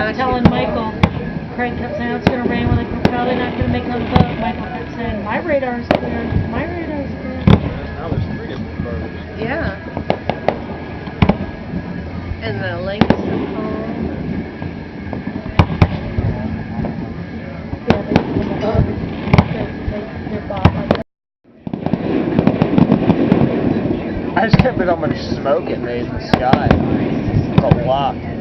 kept telling Michael, Craig kept saying it's going to rain, we're probably not going to make it on the boat. Michael kept saying, my radar's clear, my radar's clear. Now there's 3 different birds. Yeah. And the lengths of home. I just can't believe how much smoke it made in the sky. It's a lot.